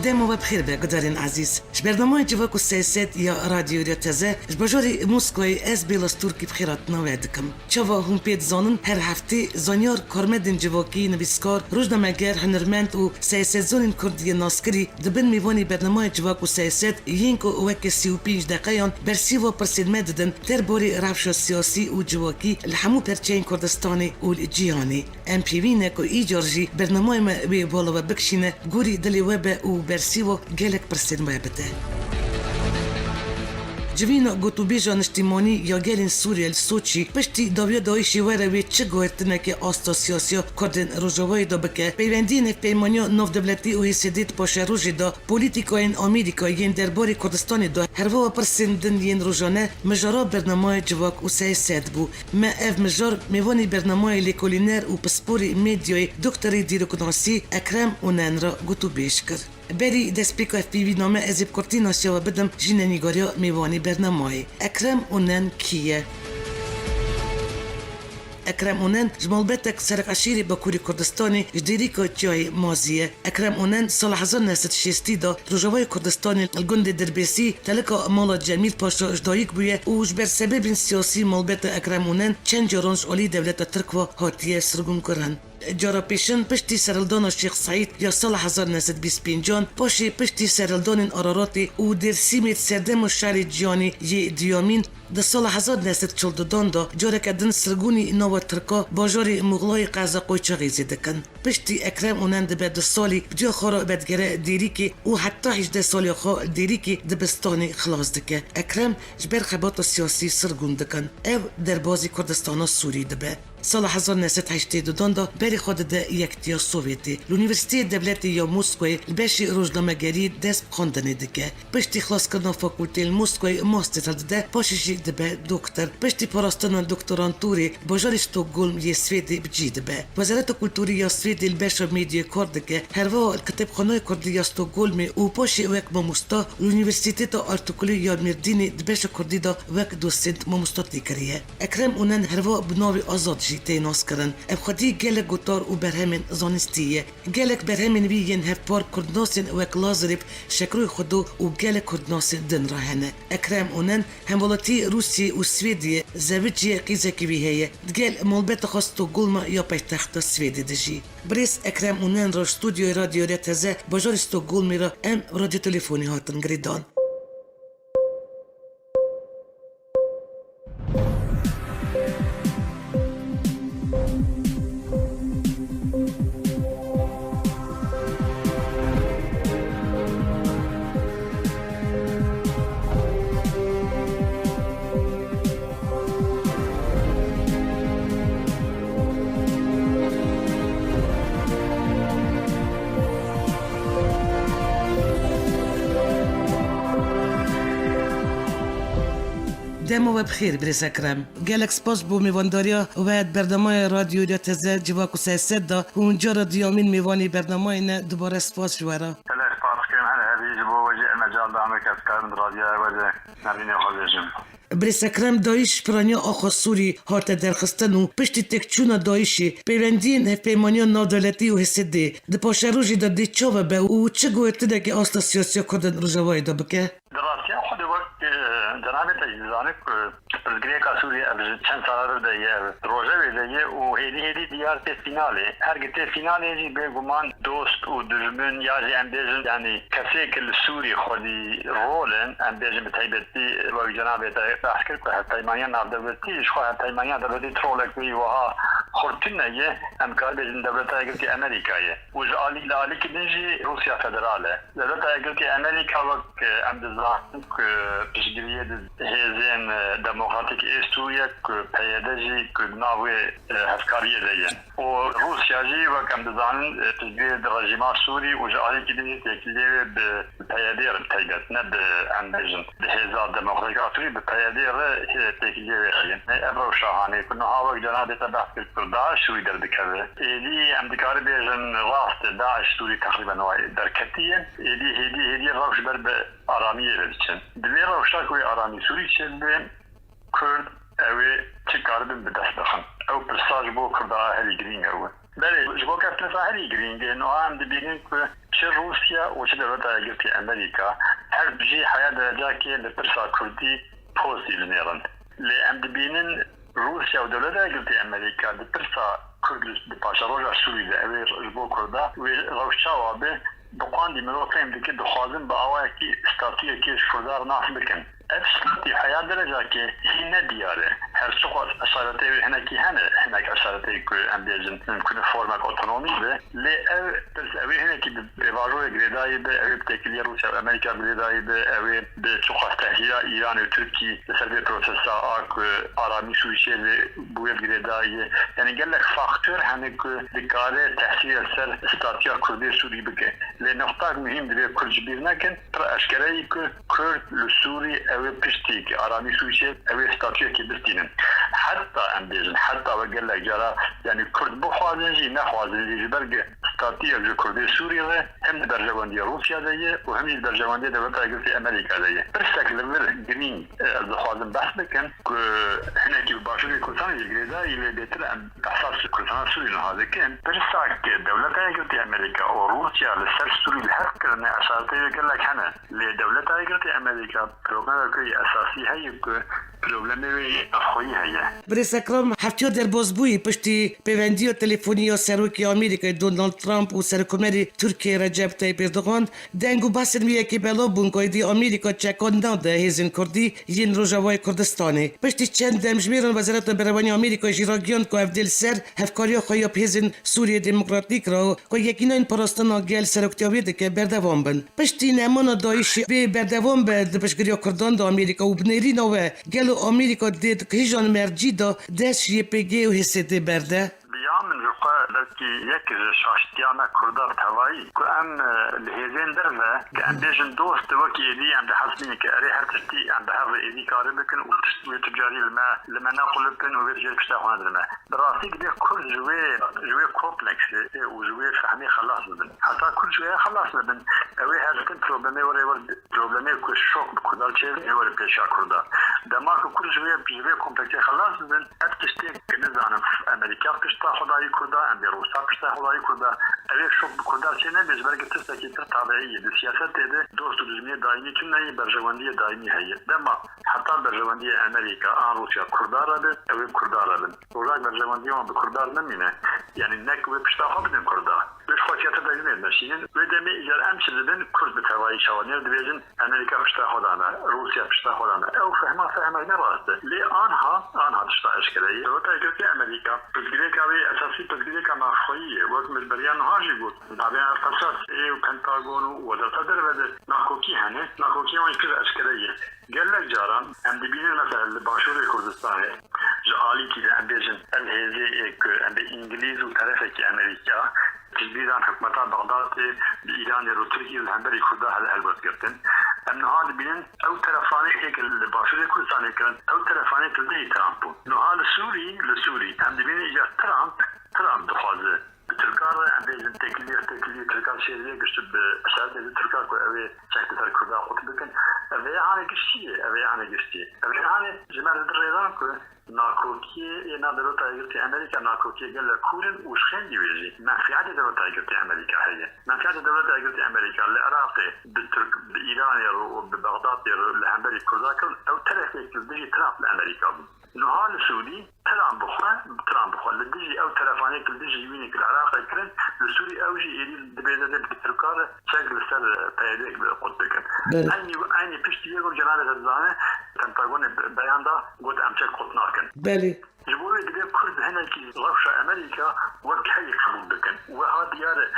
دائما بخير بقدرين عزيز برنامج جواكو السياسات يا راديو ريتزا بجوري موسكوي اس بيلاس تركي بخيرات نوادكم تشوفا هم بيت زونن هر هفته زانيار كارمدن جواكي نویسکار روزنامه‌گر هنرمند و سیاست‌زن کردی ناسکری دبن میوانی برنامج جواکو السياسات ينكو وك 35 دقيقة برسيفو برسيد مددن تربوري رافشو السياسي و جواكي الحمو برچين كردستاني و الجياني ام بي وينا كو اي جورجي برنامج ما بي بولو بكشينه غوري دلي وبا و برسيفو جالك برسيد مبته جوینا گوتو بیجان اجتماعی یا گلین سوریه لسوچی پشتی داویا دایشی وروی چه گوهرتنه که آستا سیاسیا کردن روژوای دا بکه پیوندین پیمانیا نو دولتی و حسیدیت پاشه روژی دا پولیتیکاین آمریکا ین درباری کردستان دا هروا پرسندن ین روژانه مجارا برنامه جواک و سیاست بو ما اف مجار میوانی برنامه لیکولینر و پسپوری میدیای دکتری دیروکناسی اکرم و ننرا گوتو بیش کرد بری دسپیکا اف پی وی نامه ازیب کرتی ناسیا و بدم جین نیگاریا میوانی برنامه اکرم اونن کیه اکرم اونن جمالبتک سرق عشیری با کوری کردستانی جدیری که جای مازیه اکرم اونن سال 1960 دا روژاوای کردستانی الگند دربیسی تلکا مالا جمیل پاشا اجدایک بویه و جبر سبب سیاسی مالبت اکرم اونن چند جارانش علی دولت ترکوا هاتیه سرگون کرن جارا پیشن پشتی سرالدان شیخ سعید یا سال 1925 پاشی پشتی سرالدان آراراتی و در سیمیت سردم و شهر جیانی یه دیامین در سال 1942 دا جارا کدن سرگونی نو ترکا باجاری مغلای قزا قویچا غیزی دکن پشتی اکرم اونند بعد سالی بدیا خارا بدگره دیری که و حتی 18 سالی خواه دیری که دبستانی خلاص دکه اکرم جبر خبات سیاسی سرگون دکن او در بازی کردستان سوری دبه سال 1982 دا بری خود ده یکتیا سوویتی لونیورسیتی دولتی یا موسکوی البشی روزنامه‌گری دست خواندنی دکه پشتی خلاص کردن فاکولته موسکوی ماستر ده پاششی دبه دکتر پشتی پاراستان دکترانتوری باجار استکهلم یه سویدی بجی دبه وزارت کلتوری یا سویدی البشر میدیا کردکه هروا کتابخانه کردی یا استکهلم و پاشی وک ماموستا لونیورسیتی تا ارتکلی یا مردینی دبش کردی دا وک دوسنت ماموستاتی کریه اکرم اونن هروا بناوی آزاد تیناس کرن ابخدی گلک گوتار و برهمن زانستیه گلک برهمن وی ین هفپار کردناسن وک لازریب شکروی خودو و گلک کردناسن دن راهنه اکرم اونن همولاتی روسی و سویدیه زوجی قیزه کی وی هیه دگل مولبت خواستو گلما یا پایتخت سویدی دجی بریس اکرم اونن را استودیوی رادیو رتزه باجار استکهلم را ام رادیو تلفنی هاتن گریدان دمو بخیر بریس اکرم گلک سپاس بو میوانداریا و برنامه رادیو رتزه جواکو سیاست دا اونجا را دیامین میوانی برنامه اینه دوباره سپاس جوارا بریس اکرم دایش پرانیا آخا سوری هات درخستن و پشتی تکچونا دایشی پیوندین پیمانیا نادولتی و حسیده ده پاشه روژی دا دی چاوه به و چه گوهتنه که آستا سیاسی کردن روژوای دا بکه؟ دراستی خود وقت جناب تجزانه پرزگری که سوری چند ساله ده یه روژه ویده و هیدی دیار تی فیناله هر گتی فیناله جی بگمان دوست و دجمن یا جی امبیجن یعنی کسی که سوری خودی رولن امبیجن بتایبتی و جناب بحث کرد که تایمانیا نافدولتی شخواه تایمانیا دولتی ترولک بی وها خورتنه یه امکار بیجن دولتا اگر که امریکایه و جعالی لالی که دنجی روسیا فدراله دولتا اگر که امریکا وقت امدزان که پیشگیریه هزین دموکراتیک استوریه که پیاده جی که ناوی هفکاریه دیگه و روسیا جی وقت امدزان پیشگیری رژیما سوری و جعالی که دنجی تکلیه به پیاده رتیبت نه به امبیجن هزار دموکراتیک آتوری به پیاده تکلیه ویخین ابرو شاهانه کنه ها وقت جناب تبحث کرد داعش سوری در دکره ایدی امدکار بیجن راست داعش سوری تقریبا در کتیه ایدی روش بر به آرامیه بچن دوی روشا کوی آرامی سوری چن بین کرد اوی چه کاربن به دست بخن او پرساج بو کرد هلی گرینگ اوه بله جبو که پرسا هلی گرینگ نوها هم دبیگن که چه روسیا و چه دولت ایالات امریکا هر بجی حیا درجه که لپرسا کردی پوستی لنیرن لی ام دبینن روسیا و دولت ایالات امریکا لپرسا کردی بپاشا روژا سوری ده اوی رجبو کرده و روشا به بقاندی مرو فهم دیگه دخوازن با آوه که استاتیه که شدار ناس بکن افساتی حیا درجه که هینه دیاره هر سوق اشارته هنکی هنک اشارته که امبیجن ممکنه فرمک اتونومی به لی او بس اوی هنکی به واجوه گریدایی به اوی بتکلیه روسیا و امریکا گریدایی به اوی به سوق تحییه ایران و ترکی بسر به پروسسا آک آرامی سویشه بوید گریدایی یعنی گلک فاکتور هنک دکاره تحصیل سر استاتیا کردی سوری بکه لی نقطه مهم دیگه کرجبیر نکن پر اشکرهی که کرد لسوری اوی پشتی که آرامی سویشه اوی استاتیا که بستینن حتی امبیزن حتی وقال لك جرا يعني كرد بخوازن جي نخوازن جي برق استاتيا جو كردي سوريا هم برجواندية روسيا دي وهم برجواندية دولة ايالات امريكا دي برستك لبر جرين الخوازن بحث بكن هنا كي باشوري كردستان يجريدا اللي بيتر احساس كردستان سوري هذا كان برستك دولة ايالات امريكا وروسيا لسر سوري الحق كرنا اشارتي يقول لك هنا لدولة ايالات امريكا بروبلم كي اساسي هي پروبلمی اخویی هیه. برای اکرام هفتیو در بازبویی پشتی پیوندی و تلفنی و سروکی آمریکای دونالد ترامپ و سرکومری ترکیه رجب طیب اردوغان دنگو بحثن میه که بلا بونگای دی آمریکا چکان ناده هیزن کردی ین روژاوای کردستانی. پشتی چند دمجمیرن وزارت بروانی آمریکا جیراگیان که افدیل سر هفکاری خواهی هیزن سوریه دموکراتیک را که یکینا این پراستان گل سرکتیاویده که بردوام بن. پشتی نمان دایشی به بردوام به دپشگری کردان دا آمریکا و بنیری نوه گل آمریکا دید که هیچان مرجی دا دست یپگی و حسیده برده؟ بیامن رقا لکی یک شاشتیانا کردار توایی که ام لحیزین درزه که ام بیشن دوست وکی ایدی ام ده حسبینی که اری هر تشتی ام به هر ایدی کاری بکن و تشتوی تجاری لما ناقل بکن و بیرجای پشتا خواه درمه براستی که کرد جوی کوپلکس و جوی فهمی خلاص بدن حتی کرد جوی خلاص بدن اوی هرکن پروبلمی پروبلمی که شوک بکردار چه وری پیشا کردار دما که کرد جوی کومپلکسی خلاص بدن اب تشتی که نزانم امریکا پشتا خدایی کرده ام به روسا پشتا خدایی کرده اوی شوک بکردار چه نبیز برگه تستکی تر طبعیه ده سیاست ده دوست و دجمه دائمی چون برجواندی دائمی هیه دما حتی برجواندی امریکا آن روسیا کردار ده اوی کردار ده اولاک برجواندی آن به کردار نمینه یعنی نک و پشتا خواه بدن کردار بیش خواهیت دائمی نشینن و دمی اگر امچه دن کرد به توایی شوانیر دویزن امریکا پشتا خودانه روسیا پشتا خودانه او فهمه نراسته لی آنها تشتا اشکره دوتا اگرتی امریکا پزگیره کاوی اساسی پزگیره که مخویه وقت مجبریان هاجی بود نابین ارتاسات و پنتاگون و وزارت در وده ناکوکی هنه ناکوکی هنه کل اشکره گلک جاران ام دبینن مثلا باشور کردستانه جعالی که ام بیجن الهیزه ام به انگلیز و طرفه که امریکا تجبیران حکمتا بغداد ایران و ترکیه و همبری کرده هلبت کردن ام نهاد بینن او طرفانه که باشور کردستانه کرن او طرفانه تلده ترامپو نهاد لسوری ام دبینن اجا ترامپ دخوازه ترکار ام بیجن تکلیه ترکار شیریه گشت به اشارت ترکار که اوی چکت تر کرده خود بکن اوی هانه گشتیه اوی هانه جمعه در ریدان که ناکوکیه یه دولت ایالات امریکا ناکوکیه گل کورن وشخن دیویجی منفعت دولت ایالات امریکا هیه منفعت دولت ایالات امریکا لعراق به ایران و به بغداد لهمبری کرداکل او طرفی که دیجی ترامپ لامریکا بود نهال سوري ترامپ بخوا لديجي او تلفاني كل ديجي يميني كل العراق يكرن لسوري او جي يريد دبيزة بتركار شكل سر بيديك بقدك اني بيشتي يقول جنالة الزانة تنتاقون بيان دا قد امشك قطناكن بله جبوري قديم كرد هنا كي روشة امريكا وقت حي قبول بكن وها ديار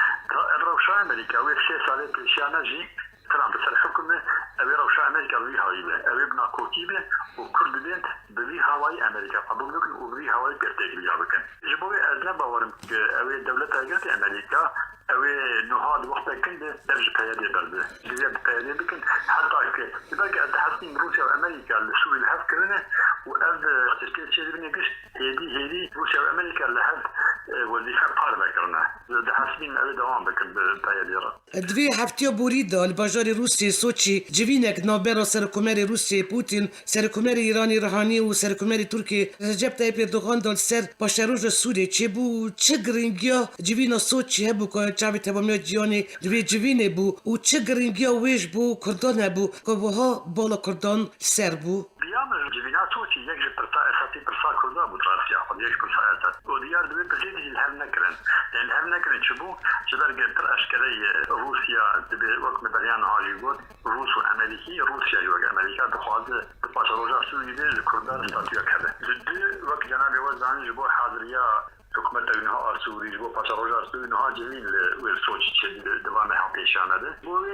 روشة امريكا ويخشي سالي بلشيانا جي ترامپ سر حکمه اوی روشا امریکا بوی هایی به اوی بنا کوکی به و کرد بین بوی هوایی امریکا قبول بکن و بوی هوایی پرتگلیا بکن جبوی از نباورم که اوی دولت ایالات امریکا اوی نهاد وقتا کنده درج پیاده برده جزیاد پیاده بکن حتی که بلکه اتحسین روسیا و امریکا لسوی لحف کرنه و از تشکیل چیزی بینه گشت هیدی روسیا و امریکا لحف وظیفه پار بکرنه ده حسبین اوی دوام دوام بکن به تاییدیرا. دوی هفته بوریدا الباجار روسیه سوچی جوینک نوبر سرکومر روسیه پوتین سرکومر ایرانی روحانی و سرکومر ترکی رجب طیب اردوغان دال سر باشروج سوریه چه بو چه گرینگیا جوینا سوچی هبو که چاوی تمامی جیانی دوی جوینه بو و چه گرینگیا ویش بو کردان هبو که بوها بالا کردان سر بو دیامر جوینا سوچی یک پرتا اساسی پرسا کرده بود راسیا خود یک پرسا اساس و دیار دوی پرسیدی الهم نکرن الهم نکرن چه بو جدار گرتر اشکره روسیا دبی وقت مدریان هایی بود روس و امریکی روسیا و امریکا بخواد باشروجا سوریه ده کردان استاتیا کرده دو وقت جناب وزانی جبو حاضریا حکومت اینها سوری جبو پاساژ سوری اینها جمیل و سوچ چه دوام هم پیش آمده بود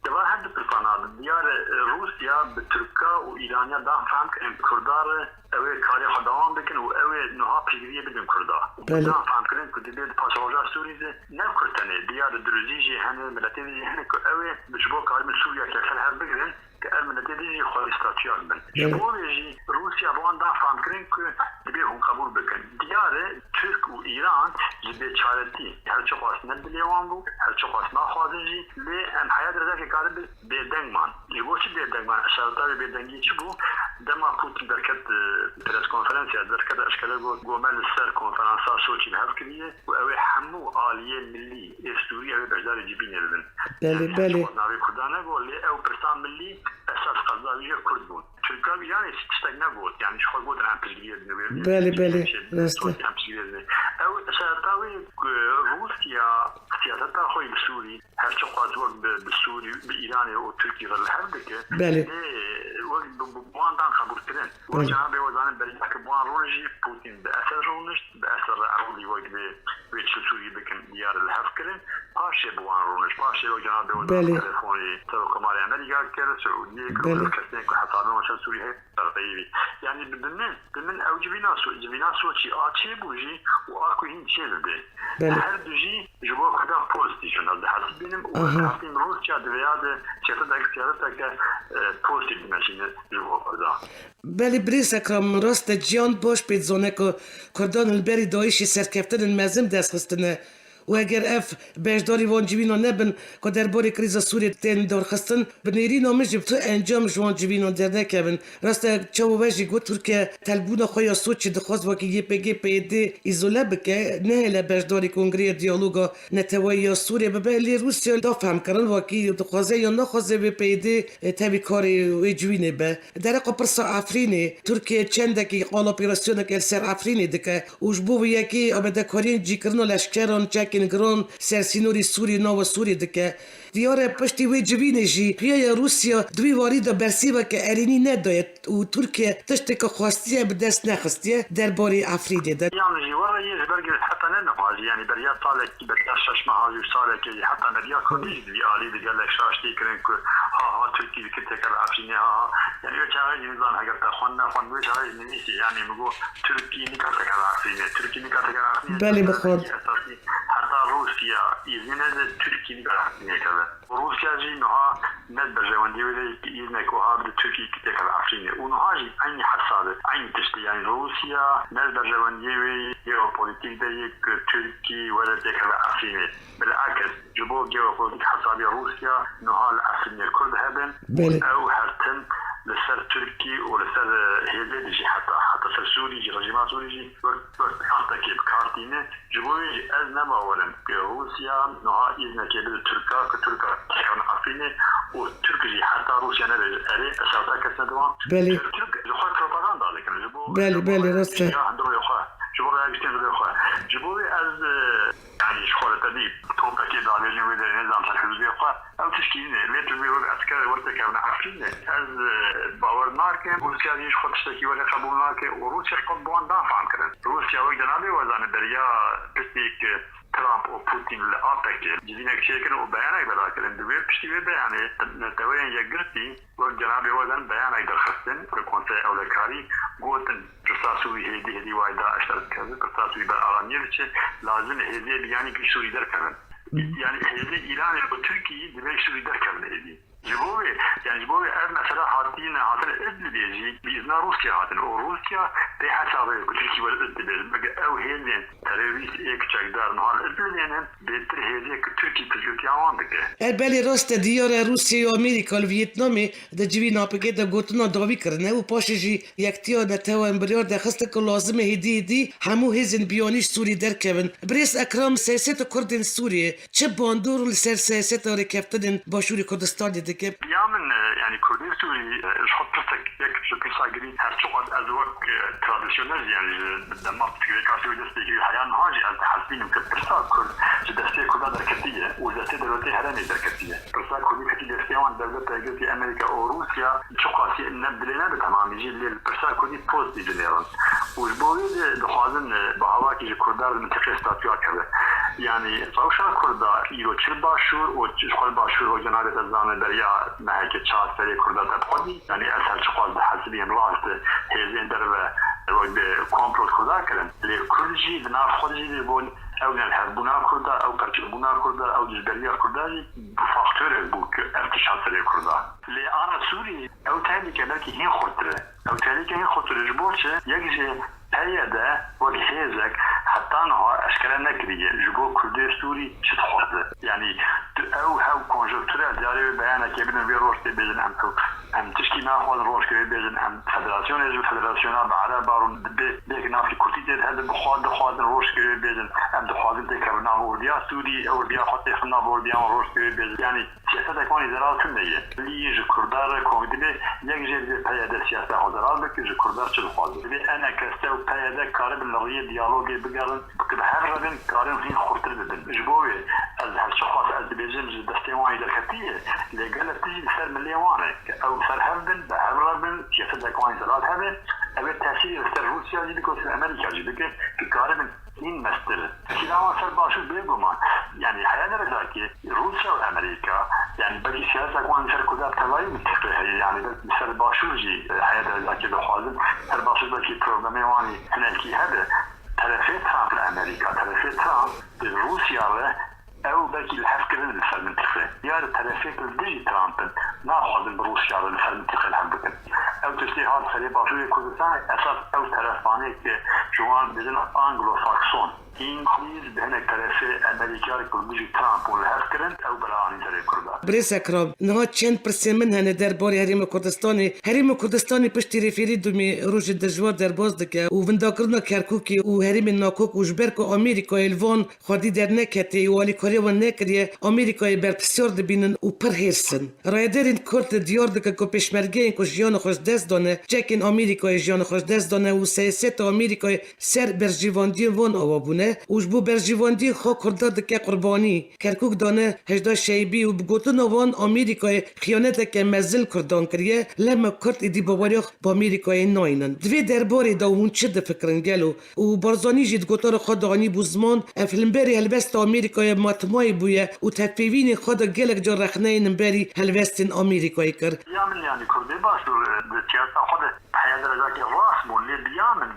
دوام هم پرساناد دیار روسیا به ترکا و ایرانیا دام فهم که کردار اوه کاری خداوان بکن و اوه نها پیگیری بدن کردا دام فهم کنن که دیگر پاساژ سوری نه کردنه دیار دروزیجی همه ملتی همه که اوه جبو کاری من سوریا که هر بگیرن که الملتی دیجی خود استاتیان بن جبو بیجی روسیا بوان دام فهم کنن که دیگر هم قبول بکن دیار ترک و ایران جبه چارتی هر چه خواست ندلیوان بود هر چه خواست نخوازنجی لی ام حیات رضا که کاری بیدنگمان جبو چی بیدنگمان اشارتا بیدنگی چی بو دما پوتین درکت پرس کنفرانسی درکت اشکاله گومل سر کنفرانسا سوچی هف کریه و اوه همو آلیه ملی استوری اوه بجدار جبینه بدن بله ناوی کردانه گو لی او پرسان ملی اساس قضاویه کرد بود ترکا یعنی تشتگ نبود یعنی شخواه بودن هم پشگیه بله راسته او سرطاوی روسیا سیاستا خوی بسوری هرچه خواهد وقت بسوری به ایران و ترکی غل هر بکه بله وقت بوان دان خبور کرن و جنابه وزانه بریده که بوان رونجی پوتین به اثر رونشت به اثر اولی وقت به سوری بکن دیار الهف کرن پاشه بوان رونش پاشه و جنابه وزانه تلفونی تلوکماری امریکا کرد سعودیه که کسنه که حسابه مثل سوریه ترقیبی یعنی بمن او جبینا سوچی آچه بوجی و آکو هین چه ده هر دوجی جبو کدا پوستی شد از حسب بینم و حسیم روسیا دویاد چیتا دکتیارتا که پوستی بینشینه جبو کدا بله بریس اکرام راست جیان باش پید زونه که کردان البری دایشی سرکفتن المزم دست خستنه و اگر اف بهشداری وان جوینا نبن که درباره کریز سوریه تین دار خستن بنیری نامش جب تو انجام جوان جوینا در نکبن راست چاو وجی گو ترکیه تلبونا خویا سوچی دخواست واقعی یه پگی پیده ایزوله بکه نه هلا بهشداری کنگری دیالوگا نتوایی یا سوریه ببلی روسیا دا فهم کرن واقعی دخوازه یا نخوازه به پیده تاوی کاری جوینه به در اقا پرسا افرینه ترکیه چندکی قال اپیراسیونه که سر افرینه دکه وجبو یکی آبده کارین جی کرنو لشکران چکین گران سرسینوری سوری نو سوری دکه دیاره پشتی وی جوینه جی پیای روسیا دوی وارد برسیبه که ارینی نداید و ترکیه تشتی که خواستیه به دست نخستیه درباره افریده ده یعنی جوارا یه برگرد حتی ننخواهی یعنی بریا سالکی بریا شش ماهی سالکی حتی نبیا کدیش دی آلی دیگه لکشاشتی کرن که ها ترکی که تکر افرینه ها یعنی یه چاقی نظام اگر تخوان نخوان وی چاقی نمیسی یعنی مگو ترکی نکا تکر افرینه ترکی نکا تکر افرینه بله بخواد حتی روسیا ایزینه ترکی نکا افرینه کرده روسیا جی نها ند برجواندی ولی ایزنه که ها بده ترکی که تکر افرینه اونها جی این حسابه این تشتی یعنی روسیا ند برجواندی ولی geopolitik de یک ترکی ولی تکر افرینه بالعکس جبو geopolitik حسابی روسیا نها الافرینه کرد هبن او هرتن لسر تركي ولسر هيدي جي حتى سر سوري جي رجيمات سوري جي وقت حتى كيب كارتينه جبوي از نما ولن روسيا نها إذن كيب تركا كتركا كان عفينه وتركي جي حتى روسيا نبي أري أساسا كسنا دوان بلي ترك جخوة بروباغندا لكن جبو بلي رسته عندهم يخوة جبو رايبستين يخوة جبوي از يعني شخوة تدي توبا كي داليجين ويدا نظام الحدودية يخوة أو تشكينه ليتر بيقول أسكار ورتك من عفينه از باور ناکن روسیا دیش خودش تکی ولی قبول ناکن و روسیا خود بوان دافع کردن روسیا وقت جنابه وزن دریا پشتی که ترامپ و پوتین لآتک جدینه که کنه و بیانه بلا کردن دوی پشتی به بیانه نتوین یک گرتی وقت جنابه وزن بیانه درخستن که کنسه اولکاری گوتن پرساسوی هدی وایدا اشترت کرده پرساسوی بر آرانیه بچه لازم هدی بیانی که سوری در کردن یعنی هدی ایران و ترکی دوی سوری در کردن هدی جبوه يعني جبوه مثلا هاتين إدلبيجي بإذن روسيا هاتين وروسيا دي حسابه تركي والإدلبيج أو هيلين تروريست إيك تشكدار نهار إدلبيجين بيتر هيليك تركي تجوتي عوان بك البالي راست دیار روسیه و امریکا و ویتنامی ده جوی ناپگه ده گوتنا داوی کرنه و پاشه جی یکتیا نتاو امبریار ده خسته که لازمه هدی همو هزین بیانیش سوری در کبن بریس اکرام سیاست کردین سوریه چه باندور لسر سیاست آره کفتدن باشوری کردستانی دکه بیامن يعني كردي سوري شحط بسك يك بسا جري هر شغل از وقت تراديشنال يعني لما تفكر كاسوي دستي حيان هاجي از حاسبين كبرسا كرد دستي كرد دركتيه ودستي دولتي هرمي دركتيه برسا كردي كتي دستي وان دولت تاجي امريكا او روسيا شو قاسي نبدلنا بتمام يجي للبرسا كردي بوست جنرال وجبوي دخازن بهواكي جي كردار المنطقه ستاتيو كذا يعني فوشا كردا يرو تشل باشور وشخال باشور وجنابه الزانه دريا ما هيك تشات فريق كردا تبقدي يعني اسهل شغل بحسبين راست هيزين دربه كومبلوت كردا كلام لكرجي بنا خرجي لبون او نلحبونا كردا او برجبونا كردا او جبريا كردا فاكتور بوك ارتشاد فريق كردا لي انا سوري او تاني كبركي هين خطره او تاني كهين خطره جبوشه يجي هيا ده والحيزك حتى أنها أشكالها نكرية جبو كردي سوري شتخوض يعني أو هاو كونجكتورة داري بيانا كيبنا في روش بيجن أم تشكي ناخوض روش كبير بيجن أم فدراسيون يجب فدراسيونا بعرب بارون بيك نافي كورتي هذا بخواد روش كبير بيجن أم دخوادن تكبرنا بورديا سوري أو بيا خطي خلنا بورديا روش كبير بيجن يعني سياسة اكواني زرال كنية اللي يجي كردار كومدي يجي بيادة سياسة وزرال بك يجي كردار شتخوض أنا كستو بيادة كارب اللغية ديالوجي بقارن بهر ربن كارن هين خورتر بدن جبوي از هالشخص از بيجن دستيواني دركتيه لقال تيجي سر مليوانه او سر هبن بهر ربن سياسة اكواني زرال هبن أبي تأثير سر روسيا جدي كوس أمريكا جدي كارن این مستر کیلوان سر باشد بگم يعني حياة رزاكي روسيا وأمريكا يعني بقي سياسة كمان سر كذا تلاقي متفقه يعني سر باشور جي حياة رزاكي بخوازن سر باشور بقي برنامج واني هناكي هذا طرفي ترامب لأمريكا طرفي ترامب بروسيا له أو بقي الحفكرين اللي سر منتخه يا طرفي الدي ترامب ناخذ بروسيا له سر منتخه الحبكة أو تشتي هذا سر باشور كردستان أساس أو طرفاني جوان بزن أنجلو ساكسون إنجليز بهنا طرفي أمريكا كردجي ترامب والحفكرين أو براني سر كردا بريس أكرم نها چند پرسه من هنه درباره هریم کردستانی پشتی رفریدومی روش دجوار در باز دکه و ونداکرنا کرکوکی و هریم ناکوک و جبرک و امریکای الوان خودی در نکتی و آلی کاری و نکریه امریکای برپسیار دبینن و پرهیرسن رایدرین کرد دیار دکه که پشمرگه این که جیان خوش دست دانه چکین امریکای جیان خوش دست دانه و سیاست امریکای سر برجیواندی وان آوابونه و جبو برجیواندی خو کرده دکه قربانی کرکوک دانه هجدا شیبی و بگوتن وان امریکای خیانت که مزل کردان کریه لما کرد ایدی باوریخ با امریکای ناینن دوی درباره داون چه دفکرن گلو و برزانی جید گوتار خود آنی بوزمان افلمبری هلوست امریکای ماتمای بویه و تفیوین خود گلک جا رخنه نمبری هلوستین امریکای کر بیامن یعنی کرده باشور سیاسه خود حیات رزاکی راست بولی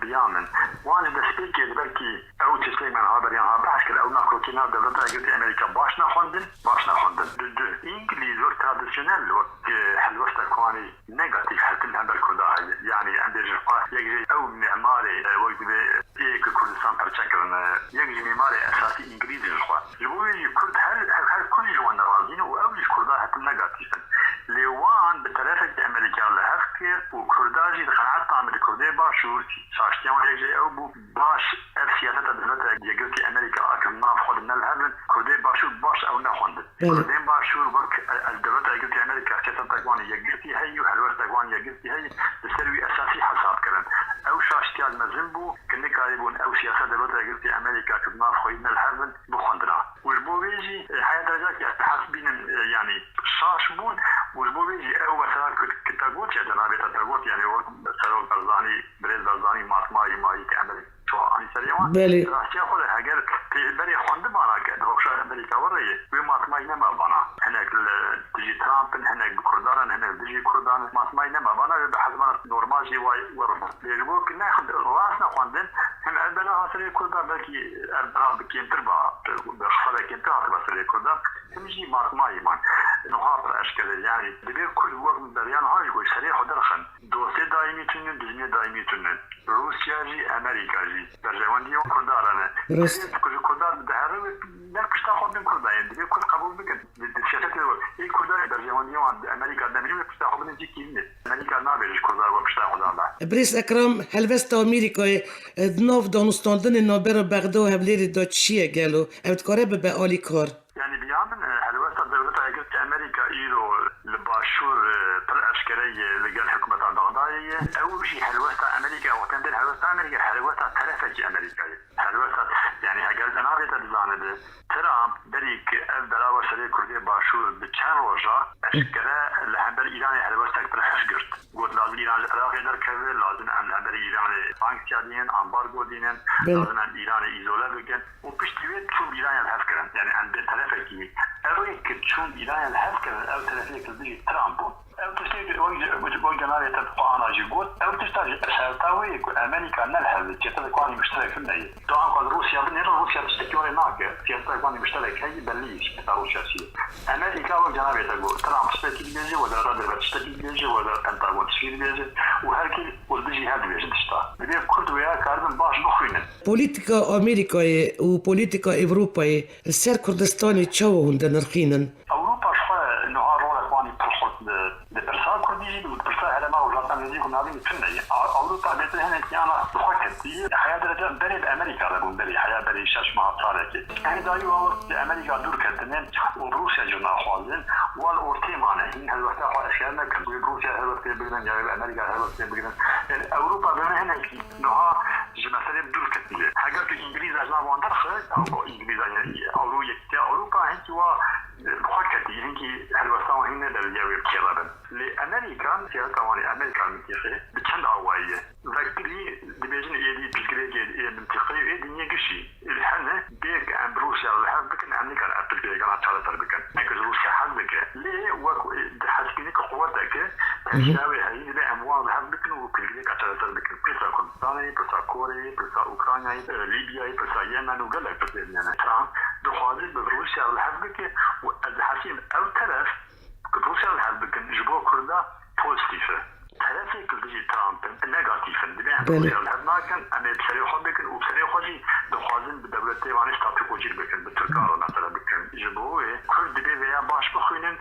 بیامن وانی دسپیکی بلکی او تسلی من ها بریان ها بحث کرد او ناکو که نا دولت اگرتی امریکا باش نخوندن انگلیز و ترادیشنل و حلوست اکوانی نگاتیف هلتن هم بالکرده يعني عند جرقا يجري او معماري وقت ايه كردستان برشكل يجري معماري اساسي انجليزي جرقا يقول كرد هل كل جوان راضين او ايش كردا حتى نيجاتيفا لوان بطريقه امريكا لهفكر وكرداجي قناعات تعمل كردي باشور شاشتيان يجري او باش سياسه الدوله يجري امريكا اكل نافخذ من الهبل كردي باشور باش او نخوند كردي باشور وقت الدوله يجري امريكا سياسه تقوان يجري هي وهلوست تقوان يجري هي بسروي اساسي حساب كلام او شاشتيان مزنبو كني قايبون او سياسه الدوله يجري امريكا كنا خوينا الهبل بخندنا والبو بيجي حياه رجاك حاسبين يعني شاشبون والبو بيجي او مثلا كتاغوت يا جنابي تاغوت يعني سرو برزاني بريز برزاني ماتماي ماي كامل شو اني سريعا بله راسي اخذ هاجر بري خوند بانا كده روشا امريكا وريه وماتماي نما بانا هناك تجي ترامب هناك كردان هناك تجي كردان ماتماي نما بانا بحسب نورمالي واي ورما يجبو كنا ناخذ راسنا خوندن هم عندنا عصري كردان بلكي اربعه بكين تربا بخفله كين تربا بس كردان تمشي ماتماي مان نهار اشكال يعني دبي كل وقت بريان هاي يقول سريع ودرخن دوسي دائمي تنين دنيا دائمي تنين روسيا جي امريكا جي برجوان ديو كردارنا كل كردار بدهر لا بتاخذ من كردار يعني دبي كل قبول بكن الشركات اي كردار برجوان ديو عند امريكا دمري بتاخذ من دي كيني امريكا ما بيش كردار وبتاخذ الله بريس اكرم هلوستا امريكا دنوف دانستاندن نابر بغداد هبلير داتشيه قالوا ابتكاره به عالی کار يعني بيعمل هلوستا دولة اجت امريكا ايرو لباشور طلع عسكري لقال حكومة بغداد اول شيء هلوستا امريكا وتندل هلوستا امريكا هلوستا ثلاثة امريكا هلوستا يعني قال انا بيت الزانده ترامب بريك البلاوه سري كردي باشور بچن روجا اشكره لهبر ايران هلوستا بالحشقرت قلت لازم ايران العراق يقدر كذا لازم ان هبر ايران سانكسيا دين امبارغو دين لازم ان ايران ايزولا بكن وبشتويت شو ايران الهفكرن يعني عند ثلاثة كي اويك شو ايران الهفكرن او ثلاثة كردي ترامب او تشتي وجه جناري تبقى انا جيبوت او تشتاج اسالتاوي امريكا نلهل تشتغل قانون مشترك في النهايه طبعا قال روسيا روسيا تشتكي هناك تشتغل قانون مشترك هي بليش بتاع روسيا امريكا وجناري تقول ترامب تشتكي بيجي ولا رادر تشتكي بيجي ولا بنتاغون تشتكي بيجي وهركي والبيجي هذا بيجي تشتا بدي كل ويا كاردن باش بخوينه بوليتيكا امريكا وبوليتيكا اوروبا السر كردستاني تشاو هندن رخينن اوروبا شويه نهار ولا قانون تخص لبرسال كردي وبرسال على ما وجات نزيد ونادي فيني اوروبا بيت هنا كيانا فكرتي حياه درجه بري بامريكا بقول بري حياه بري شاش مع صارت يعني دايو امريكا دور كتنين وروسيا جنا خوازن والاورتي معنا هل وقت اشياء كان روسيا هل وقت بينن يا امريكا هل وقت بينن اوروبا بما هنا نها جمثال دور كتنين حاجات انجليزي اجنا واندرخ او انجليزي يعني اوروبا هنتي بحكتي هنكي هالوسام هنا درجة بكرابن لأمريكا سياسة كواني أمريكا منطقة بتشند عوائية ذكري دبيجن إيدي بسكرية منطقة إيدي نيجشي الحنة بيك عن بروسيا ولا بكن أمريكا أبتكري كان أتشارة بكن لكن روسيا حدك ليه وقت حسكينك قوتك تشاوي هاي ليه أموال لها بكن وكلي أتشارة بكن بسا كردستاني بسا كوري بسا أوكرانيا ليبيا بسا يمن وقلق بسا يعني ترامب دخوازي بروسيا ولا بكن الحسين أو تلف روسيا الهبكن جبوا كردا بوزيتيفه ثلاثة كل ترامب نيجاتيفه دبي روسيا الهبناكن أنا بسريع بكن وبسريع خجي دخوازن بدولة تايوان استاتيكو جير بكن بالتركارو مثلا بكن جبوا كل دبي ويا باش بخوينن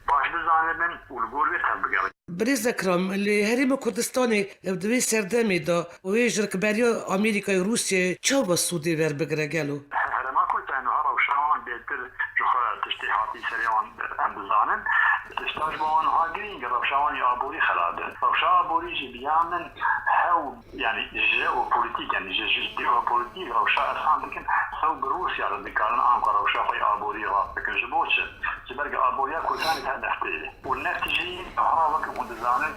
باش بزانبن والجول بيتهبكن بريز اكرم اللي هرم كردستاني بدوي سردمي دا ويجرك بريا امريكا وروسيا تشاو السودي فير بقرقالو هرما كنت انه هرا وشان بيتر جخا تشتيحاتي سريعا ام بزانن تشتاج بوان هاجرين روشان يابوري خلاده روشان يابوري جي بيعمل هاو يعني جيوبوليتيك يعني جيوبوليتيك روشان اسان لكن سو بروسيا ردكارن انكا روشان في يابوري راب لكن جبوتش جبرق يابوريا كلتاني تهد نفتيلي والنفتيجي هرا وقت مدزانن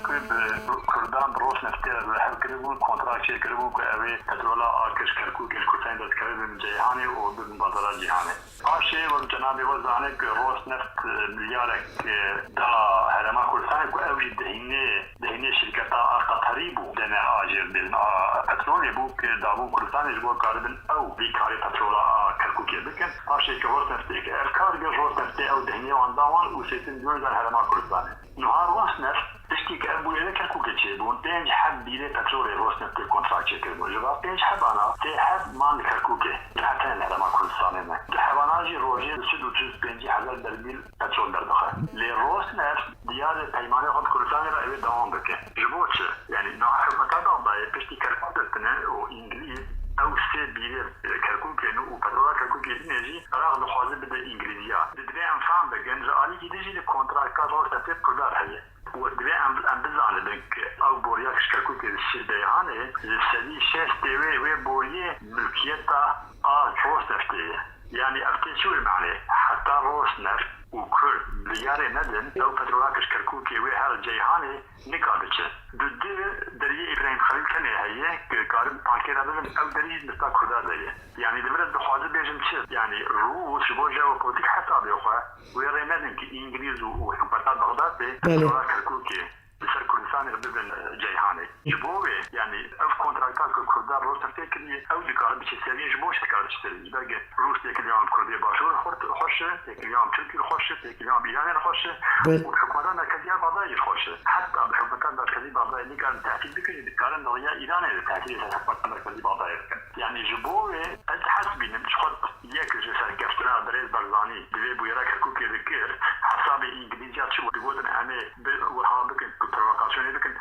كردان بروس نفتيل هل كريبون كونتراكشي كريبون كأوي تدولا آكش كركو كلتاني داد كريبون جيهاني وبن بطرة جيهاني آشي والجنابي وزانك روس نفت مليارك دا هرما كلتاني كأوي دهيني شركتا قطري بو دنا آجر بين بترول يبوك دابو كلتاني جبو كاربن أو بيكاري بترولا كركو كيبكن آشي كروس نفتيك اركار جروس نفتي أو دهيني وانداوان وسيتن دون دان هرما كلتاني نهار واس نفت تشتي كأبو إذا كركو كتشيبون تنج حب بيلي بترول روس نفتي كونتراكشي كرمو جبا تنج حب أنا تحب مان كركو كي لحتين هرما كلتاني تحباناجي روجي سدو تشوز بنجي حزر دربيل بترول دردخه لروس نفت ديار پیمانه خود کردستان را اوی دوام بکن جبوتش يعني نوع حكومتا دابا پشتی کرکون دستنه و انگلیز او سه بیره کرکون کنو و پترولا کرکون کنو نجی راق دخوازه بده انگلیزیا دبی انفام بگن رعالی که دیجی کنترکتا روز تطیب کردار هیه و دبی ام بزانه بک او بوریا کش کرکون کنو شیر بیهانه سدی شش دیوه و بوریه ملکیتا روز نفته يعني افتي شو المعنى حتى روس نفت وكل بلياري ندن او بترولاكش كركوكي وهال جيهاني نقابتش ضد دريه ابراهيم خليل كان هي كارم بانكيرا بدن او دريه مستا خدا ديه يعني دبرت بخوازه بيجم شي يعني روس بو جيوبوليتيك حساب يخوا ويري ندن كي انجليز وحكومات بغداد بترولاك كركوكي بسر كردستان ببن جيهاني جبوه يعني اف كونتراكتات كردار روس تفكري او دكار بشي سري جبوش دكار تشتري باقي روس تيك اليوم كرديه باشور خوشه تيك اليوم تركيا خوشه تيك اليوم ايران خوشه والحكومات المركزيه بعضها خوشه حتى الحكومات المركزيه بعضها اللي كان تاكيد بكري كان نظريه ايران تاكيد الحكومات المركزيه بعضها يعني جبوه الحسبي مش خد ياك جسر كفترا بريز برزاني بيبو يراك كوكي ذكر حسابي انجليزيات شو بيقولن انا وهابك بروفوكاسيون بكن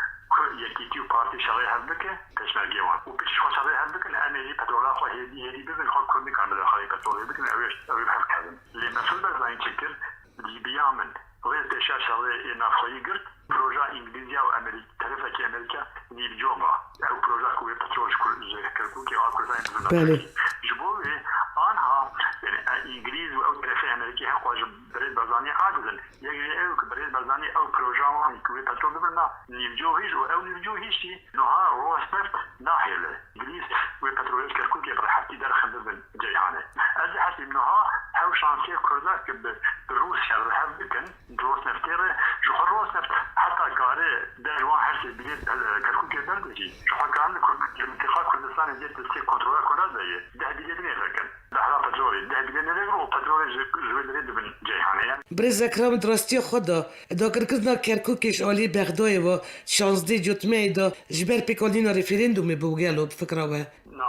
يكيتيو بارتي شغله هبك تشمل جوان وبيش خو شغله هبك انا لي بترولا خو هدي بيبن خو كل كان داخل بترول بكن او بحق هذا اللي مسؤول برزاني شكل اللي بيعمل غير تشا شغله نافخي قرت بروجا انجليزيا وامريكا تعرف كي امريكا ني الجوبا او بروجا كو بترول كركوكي او كل زين جبوه آنها يعني انجليز او طرفي امريكي حق واجب بريد برزاني عاجزا يعني او بريد برزاني او بروجا كوي بترول بنا نيفجو هيج او نيفجو هيشتي نوها روسنفت ناحيه انجليز وبترول كركوكي برحتي در خندل جيهانه از حسب نوها هاو شانسي كردك بروسيا رحبكن روسنفتير جو روسنفت حتى قاري در واحد بلاد كركوكي بلدجي جو كان الانتخاب كردستان ديت تسي كنترول كردازيه ده بيدني لكن لحظه بترول ده بيدني لغرو بترول جويل من جيهانه برز اکرام درستی خدا دا کرکزنا کرکوکش علی بغدای و 16 جوتمه دا جبر پیکالین رفرندوم بوگلو بفکراوه نه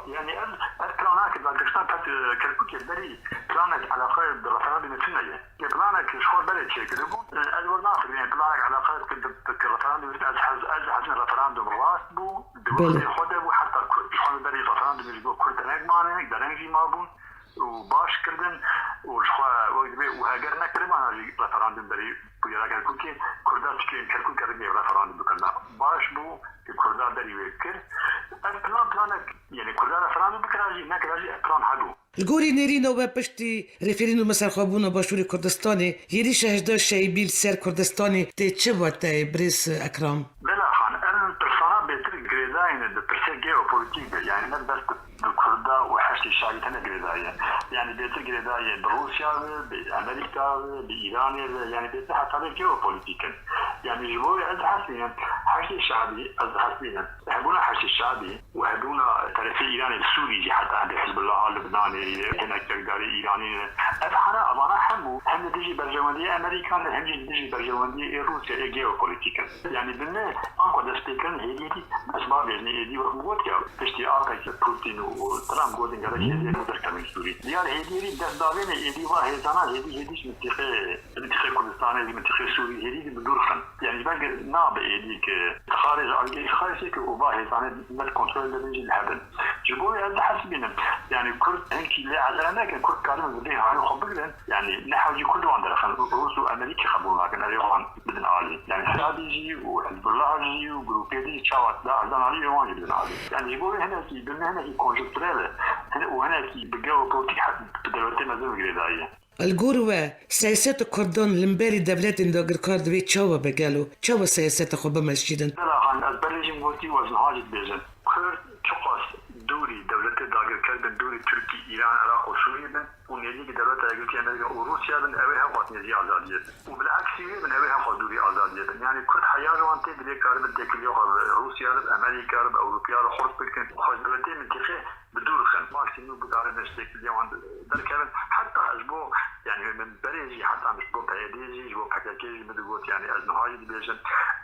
يعني البلانات اللي قشطان بتاعت كركوكي البري بلانك على خير بالرفرندوم الثانية بلانك شو بري شيء كده الورناف يعني بلانك على خير بالرفرندوم أزحز الرفرندوم راس بو دولة خده وحتى شو بري الرفرندوم يجوا كل تناق معنا درنجي مابون وباش كردن وهاجرنا كده معنا الرفرندوم بري بيلا كركوكي كردات كركوكي رجع الرفرندوم بكنا باش بو كردات بري وكر البلانك يعني كردات الرفرندوم بكراجي نكراجي بلان حلو الگوری نرینو و پشتی رفرندوم سرخابون باشور کردستانی یری شهده شیبیل سر کردستانی تی چه باته برز اکرام؟ بلا خان البرسونا بيتر جريداين بالبرسي جيوبوليتيك يعني ما بس بالكردا وحشد الشعبي تنا جريداين يعني بيتر جريداين بروسيا بامريكا بايران يعني بيتر حتى جيوبوليتيك يعني جوي الحسين حشد الشعبي الحسين هبونا حشد الشعبي وهبونا طرفي ايران السوري حتى عند حزب الله اللبناني هنا كرداري ايراني انا ابانا هم تجي برجماندي امريكا هم تجي برجماندي روسيا جيوبوليتيك يعني بالله انكو دستيكن هيدي اسباب يعني هيدي وقت يا اشتياق بوتين وترامب قولين قال شيء مدر كمان سوري ديار هيدي دستاوين هيدي واحد انا هيدي منطقه كردستان هيدي منطقه سوري هيدي بدور خن يعني باقي ناب هيدي خارج وباه انا من الكنترول اللي بيجي الهبل جبوا هذا حسبنا يعني كرد هنكي لا على كرد كلام بديها على خبرنا يعني نحاول كله عندنا خن روس وامريكا خبرنا لكن ايران بدنا عالي يعني شعبي وحزب الله جي وجروبي دي تشاوت لا عندنا عليه واجد بدنا عالي يعني يقول هنا في بما هنا في كونجكتورال هنا وهنا في بجو بوليتيك حتى بدولتين مازال جريدايه الگروه سیاست کردان لمبری دولت انداگر کرد وی چاوا بگلو چاوا سیاست خوب مسجدن لا عن ازبرجي موتي وزن حاجة بيجن كرد چقاس دوري دولت داگر کردن دوري تركي ايران عراق وسوريا بن ونيجي دولت داگر امريكا وروسيا بن اويها قوات نزي ازادية وبالعكس بن اويها قوات دوري ازادية يعني كرد حياة روانتي دلي كارب الدكليو روسيا امريكا اوروبيا خرط بكن خرج دولتين منطقة بدور خن ماكسيمو بقارن نشتك اليوم در كلام حتى اسبوع يعني من بريجي حتى مش بو بعيديجي جو حكاكيجي مدغوت يعني از نهاية بيجن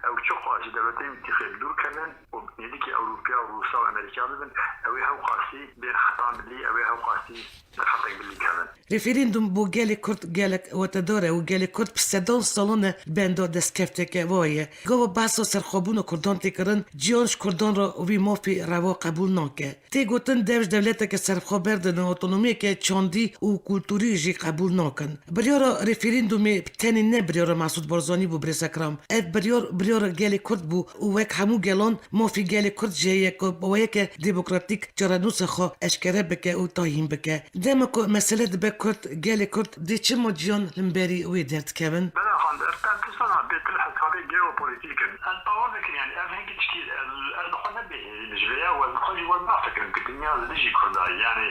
او تشقى دولتين منطقة بدور كمان ويديكي اوروبيا وروسيا وامريكا بن اويها وقاسي بين خطام لي اويها وقاسي حتى باللي كمان رفرندوم بو گل کرد گل وتداره و گل کرد بسدان سالانه بندو دسکفته که وایه گو بحث سرخابون کردان تکرن جیانش کردان را وی مافی روا قبول نکه تی گوتن دوش دولت که سرخاب بردن اتونومی که چاندی و کلتوری جی قبول نکن بریارا رفرندومی تنی نه بریارا مسعود بارزانی بو برس اکرام ات بریارا گل کرد بو و وک همو گلان مافی گل کرد جیه که باید که دموکراتیک جرانوس خوا اشکره بکه و تایم بکه دمکو مسئله بکرد گل کرد دی چه مجیان لمبری وی درد کبن بلا خان ارتان تصنع بيتر حسابي جيوبوليتيك الباور يعني هيك تشكيل الدخول به جويا والخوجي والما فكرن كدنيا لجي كرداي يعني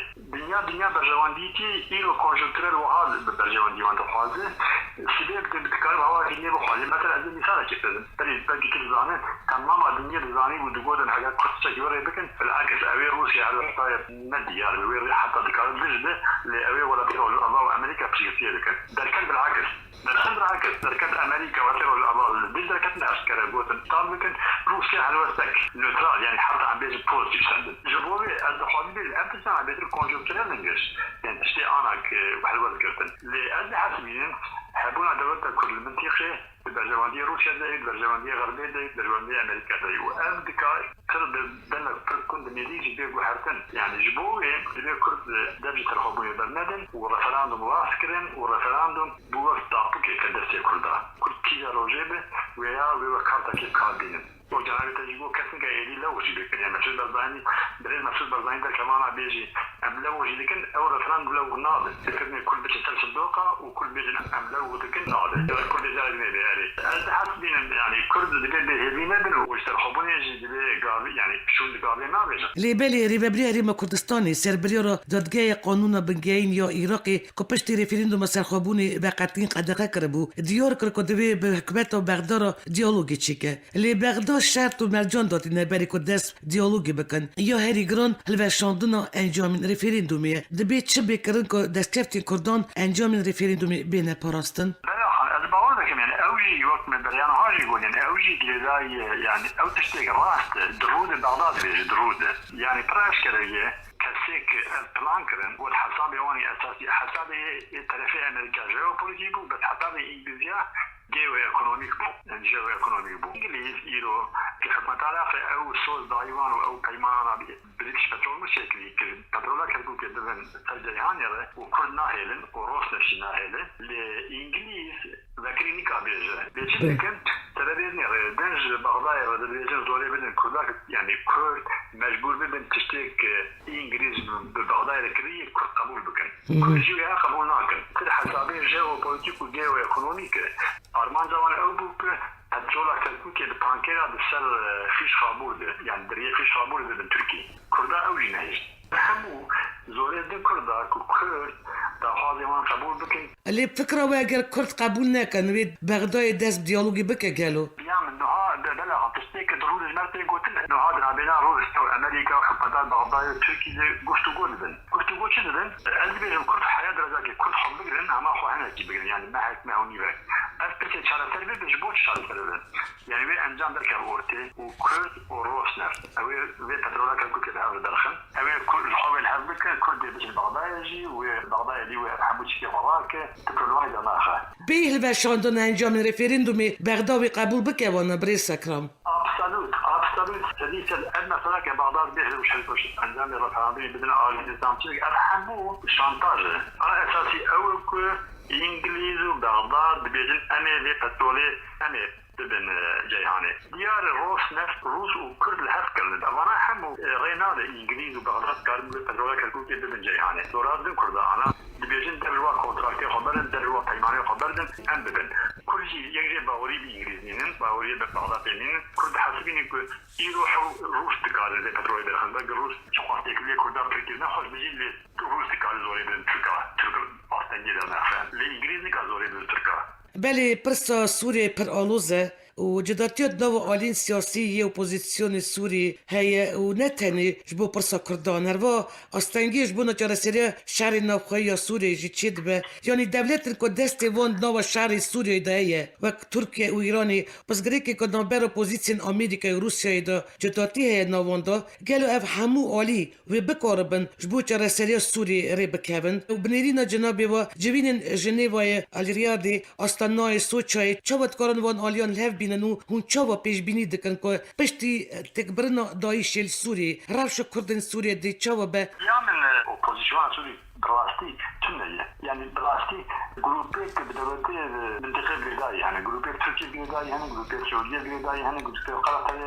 دنيا برجوانديتي إيرو كونجنكتورال وهذا برجواندي وانت خوازه سبب بتكار هوا هني بخوازه مثلا از مثال كده بلكي كل زانه تمام الدنيا زاني ودغودن حاجات قصه جوري بكن بالعكس اوي روسيا على طاير ندي يعني وير حتى ذكر بجده لاوي ولا بيقول الله امريكا بشيء لكن دركن بالعكس دركن امريكا وترول الله بالدركن عسكريه قوتن طالبكن روسيا على وسك نيوترال يعني حتى عم بيجي بوزيتيف سند جبوري الحوادث الابتسام عم بيجي كونجكتورال انجلش يعني شيء انا بحلوه ذكرتن لأن حسبين حبونا دولة كل المنطقة برجواندية روسيا دايت برجواندية غربية دايت برجواندية أمريكا دايت وأمريكا كرد بنا كرد ميليجي بيجو حرتن يعني جبوه بيجو كرد درجة الحبوية برندن ورفراندوم واسكرين ورفراندوم بوغ تابوكي كدرسي كردا كرد كيجا روجيبه ويا كارتا كيف كاردينن وجنابي تجيبو كسن كايدي لوجي لكن يعني مسعود برزاني بريد مسعود برزاني ده كمان بيجي أم لوجي لكن أو رفراندوم لو ناضي تفكرني كل بيجي سلسل دوقة وكل بيجي أم لو لكن ناضي كل بيجي يعني هذا حسبين يعني كرد اللي هذينا بنو ويسترحبون يجي يعني شون قابل ما بيجي لبالي ريبابلي ريما كردستاني سربريورو دادگاه قانون بنگاین یا عراقی کپشتی رفرندوم سرخابونی بقطین قدقه کربو دیار کرکدوی به حکومت و بغداد دیالوگی چیکه لی بغداد شرط و مرجان داد این بری کردس دیالوگی بکن یا هری گران هلوشاندنا انجام رفرندومیه دبی چه بکرن که دستکفتین کردان انجام رفرندومی بین پاراستن اوجي وقت من بريان هاجي يقول يعني اوجي جزاي يعني او تشتيك راست درود بغداد بيجي درود يعني براش كده كسيك بلانكرن والحساب يواني اساسي حسابي طرفي امريكا جيوبوليتيكو بس حسابي انجليزيا جيو ايكونوميك بو انجليز يرو في حكمة علاقة او سوز دايوان او كيمان بريتش بترول مشكلي بترولا كربو كدبن سجيهان يرى وكل ناهيلن وروس نفسي ناهيلن لإنجليز ذكريني كابيجة ليش كنت تلبيني دنج بغداد رد بيجن دولة بدن كرداك يعني كرد مجبور بدن تشتيك إنجليز ببغداد كريه كرد قبول بكن كل شيء قبول ناكن كل حسابين جيوبوليتيك وجيو ايكونوميك أرمان زمان أو بوك هتجولا كالكوكي البانكيرا بسر خيش خابور يعني دريه خيش خابور بدن تركي كردا أوجي نهيش همو زوري دي كردا كرد دا حاضمان قبول بكن اللي بفكرة واجر كرد قبول ناكن ويد بغداد داس بديالوجي بك قالوا بيعمل نوها بلا عطشتيك ضروري المرتين قلت نوها درابينا روسيا وأمريكا وحبطات بغداد تركي قشتو قولدن قشتو قول شددن قلبي بيجم كرد حياة درجاكي كرد حب بقرن أما أخو هناكي بقرن يعني ما هيك ما هوني بك أثبت شارع تربية بجبوت شارع تربية يعني وي أنجام دركا أورتي وكرد وروسنر أوي وي بترولا كالكو كده أول درخن أوي كل حاول هذبك كرد بيجي بغداد يجي وبغداد دي وحموش كي وراك تكون واحد ما أخا بيه الباشاندون انجام رفرندومي بغداد قبول بك وانا بريس أكرم absolut حديث أدنى فلاك بغداد بيه وش هالكوش أنجام الرفاندومي بدنا آلي نظام تلك أرحمو شانتاج على أساسي أول إنجليز وبغداد بيجن أمي بتولي أمي بن جيهاني ديار روس وكرد الهفكر طبعا همو غينال إنجليز وبغداد كارم بترولا كالكوكي بن جيهاني دورات دين كردا أنا بيجن دروا كونتراكتي خبرن دروا قيماني خبرن أم بن كل شيء يجي باوري بإنجليزيين باوري ببغداد بينين كرد حاسبين يروحوا روس تكار زي بترولا بالخندق روس شخص يكلي كردا تركيزنا خوش بيجي روس تكار زوري بن تركا أستنجي لنا لإنجليزي كازوري بن تركا بله پرسا سوریه پر آلوزه و جدارتیات نو آلین سیاسی و اپوزیسیون سوری هی و نتنی جبو پرسا کردان هروا استنگی جبو نچار سریع شهر نوخوی یا سوریه جی چید به یعنی دولتن که دست وان نو شهر سوریه دایه و ترکیه و ایرانی پس گریکی که نوبر اپوزیسیون امریکا و روسیه دا جدارتی هی نوان دا گلو اف همو آلی و بکاربن جبو چار سریع سوریه ری بکهون و بنیرین جنابی و جوین جنیوای الریادی استانای سوچای چوت کارن وان آلیان لحف بیننو هون چاوا پیش بینی دکن که پشتی تکبرنا دایش سوری روش کردن سوریه دی چاوا به یامن اپوزیسیون سوری براستی تنیه یعنی براستی گروپی که بدولتی منطقه گردایی یعنی گروپی ترکیه گردایی یعنی گروپی سوریه گردایی یعنی گروپی قلقای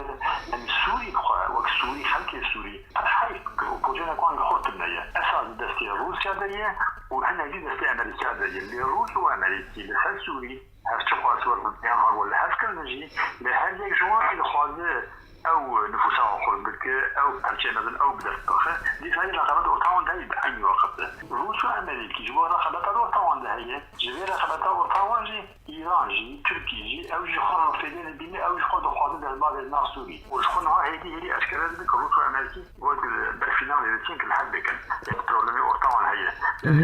یعنی سوری بخواه وقت سوری خلق سوری هر اپوزیسیون کن خود تنیه اساس دستی روسیا دیه و هنگی دستی امریکا دیه لی روس و امریکی لحل سوری هر چه خواهد صور بودیان ها ولی هست کرنجی به هر یک جوان که خوازه او نفوسها خربك او هرشي مثلا او بدرتخه دي هاي رقابات اورتاون ده بعين وقت روس وامريكي جوا رقابات اورتاون ده هي جوا رقابات اورتاون جي ايران جي تركي جي او جي خرب فيدين الدين او جي خرب خاطر ده بعض الناس سوري وشخنا هيدي اشكال ذلك روس وامريكي وقت بالفينال اللي كان الحد كان البروبلم اورتاون هي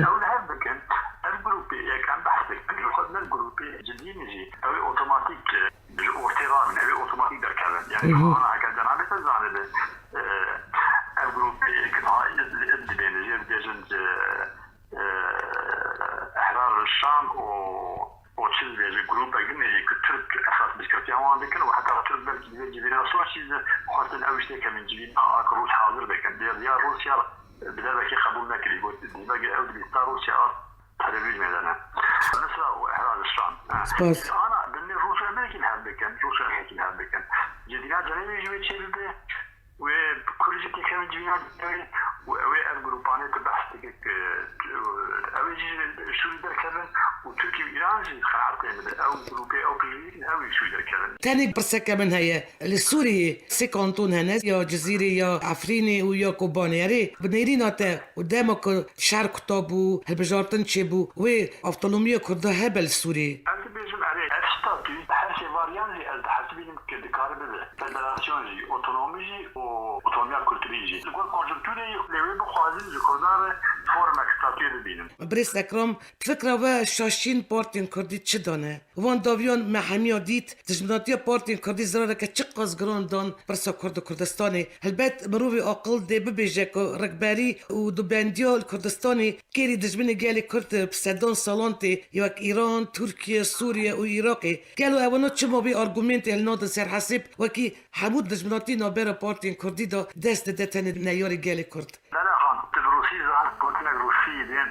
او الحد كان الجروبي كان بحثك خدنا الجروبي جديد نجي او اوتوماتيك اورتيرا من او اوتوماتيك در كلام يعني انا هكذا انا بتزعل الجروبي كان الدبين جير بيجند احرار الشام وتشيل بيجي جروب اجنبي كترك اساس بسكتيان بكن وحتى ترك بيجي جبينا سواشي خاطر اوشتي كمان جبينا اكروس حاضر بكن ديال روسيا بدل كي قبول نكري قلت دي باقي اود بيستار روسيا تلفزيون ميدانا نسرا واحرار الشام انا بالنسبه لروسيا امريكي نحبكن روسيا امريكي نحبكن جدينا جريمه جوي تشيل وكل شيء كان جبينا والجروبانات بحثك اوجي شو يقدر كذا وتركي وايران خلعت او جروبي او كلين او شو يقدر كذا تاني برسكة من هي السوري سيكونتون هناس يا جزيري يا عفريني ويا كوباني ياري بنيريناتا قدامك شعر كتابو هالبجارتن تشيبو وأوتونومية كردها هبل السوري أنت بيجم عليه أستاتي حسي فاريان جي حسبين كدكاربه فدراسيون جي أوتونومي جي وأوتونوميا كولتوري جي لقول كونجنكتوري لوي بخوازين جي كردار فورمك ستاتيو بينم بريس أكرم بفكرة وشاشين بارتين كردي تشدانه وان داویان محمی دید تجمعاتی پارتین کردی زراره که چقدر گران دان برسا کرد کردستانی هلبت مروی عقل ده ببیجه که رکبری و دوبندیا کردستانی کری دجمن گلی کرد بسدان سالانتی یا ایران ترکیه سوریه و عراقی گلو اوانو چما بی آرگومنت الناد سر حسب وکی حمود دجمناتی نابر پارتین کردی دا دست دتن نیاری گلی کرد لا خان تدروسي زعل بوتنا روسي دين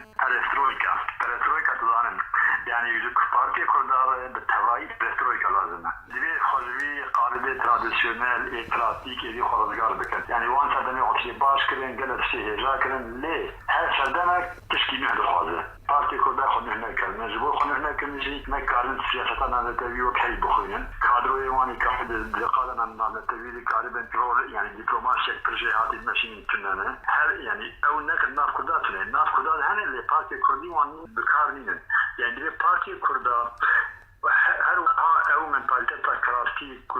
بيرسترويكا تزانن يعني يجوك بارتي كردار بالتوائي بيرسترويكا لازمه دي خلوي قالبي تراديشنال اكلاسيك اللي خرزقار بكن يعني وان سردمي عطشي باش كرين قلت شيء جا كرين ليه هل سردمك تشكي مهد خوازه بارتي كردار خد نحنا كرنا جبور خد نحنا كنجي مكارن سياستنا نتبي وكهي بخوين كادروي واني كاحد دقالنا نتبي كاربن يعني دبلوماسية برجيهات الماشين تنانا هل يعني او نك الناس كرداتنا الناس كردات هن اللي بارتي كردي وان بكارنين يعني دي بارتي كردا هر او منطقه كراستيك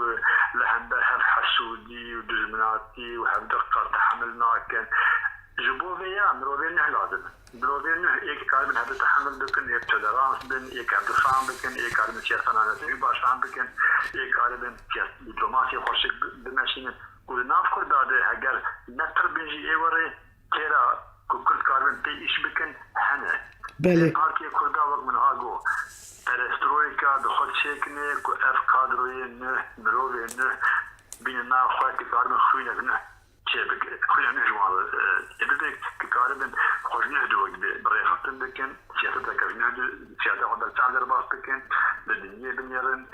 لهندر هر حسودي ودجمناتي وهم دقه تحملنا كان جبوفيا مروفين لازم مروفين ايك كاربن هذا تحمل بكن ايك تدرانس بن ايك دفاع بكن ايك كاربن سياسه انا باشان بكن ايك كاربن دبلوماسي خوش بماشين وناف كرداده اگر نتر بنجي ايوري تيرا كل كاربن بي ايش بكن هنا بله بارتي كردا وقت من هاگو پرسترویکا دخل شکنه که اف کادروی نه مروی نه بین ناف خواهد که کاربن خوینه نه چه بگه خوینه نه جوان یبده که کاربن خوش نه دو برای خطن بکن سیاست اکر نه دو سیاست خود تعلر باز بکن لدنیه بنیرن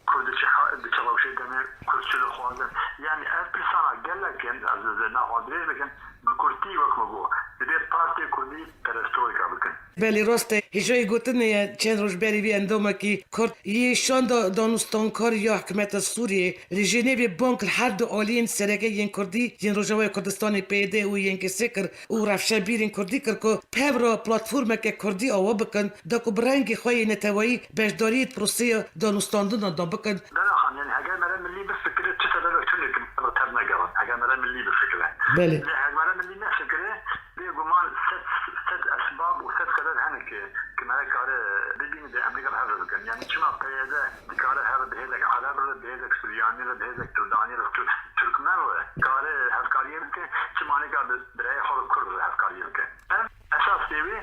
كردش بتشغوشي دمي كردش الخوازن يعني اف بسانا قال لكن از ناخوادري لكن بكرتي وكمغو دي بارتي كردي پرسترويكا بكن بله راسته هیچایی گوتنه چند روز بری وی اندامه که کرد یه شان دانستانکار یا حکمت سوریه رژینه وی بانک هر دو آلین سرگه ین کردی ین روژوای کردستان پیده و ین که سکر و رفشه بیرین کردی کر که پیورا پلاتفورمه که کردی آوا بکن دا که برنگ خواهی نتوایی بشداریت پروسه دانستاندن دا بکن لا خان يعني هاجا مرة من اللي بفكرة تتدرج تلك تبنا قرن هاجا مرة من اللي بفكرة بله هاجا مرة من اللي نفكره بيقومان ست أسباب وست قدر هنك كما كاره ببين ده أمريكا الحرب كان يعني كما قيادة كاره الحرب بهذاك عرب بهذاك سورياني بهذاك سوداني تركمان كاره هفكاريين كان كما نقدر برأي حرب كرد هفكاريين كان أساس تبي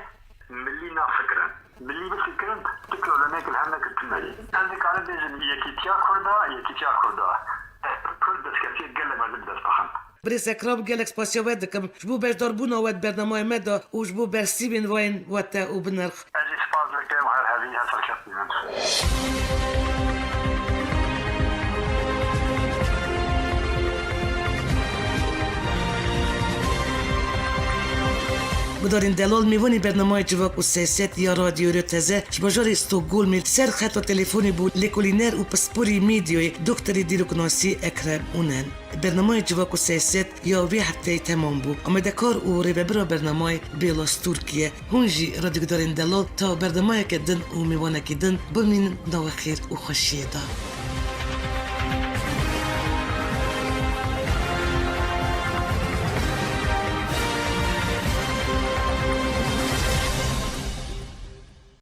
ملي نافكرن ملي بفكرن تكلو لناك الهمك التمالي أنا كاره بيجن يكتيا كردا كرد كثير قلب ما بدأ فخم بريس اكرام قالك سباسيو ودكم جبو باش ضربونا واد برنامج مدى وجبو برسيبين وين وتا وبنرخ أجي سباز لكم هذه هالفرشة بدارین دلال میوانی برنامه جواک و سیاست یا رادیو رو تزه شباجار استوگولمی سر خط و تلفونی بود لکولینر و پسپوری میدیوی دکتری دیروکناسی اکرم اونن. برنامه جواک و سیاست یا وی هفته تمام بود. امدکار و ریبرا برنامه بیلاس ترکیه هنجی رادیو دارین دلال تا برنامه که دن و میوانه که دن بمین نو خیر و خوشیه دا.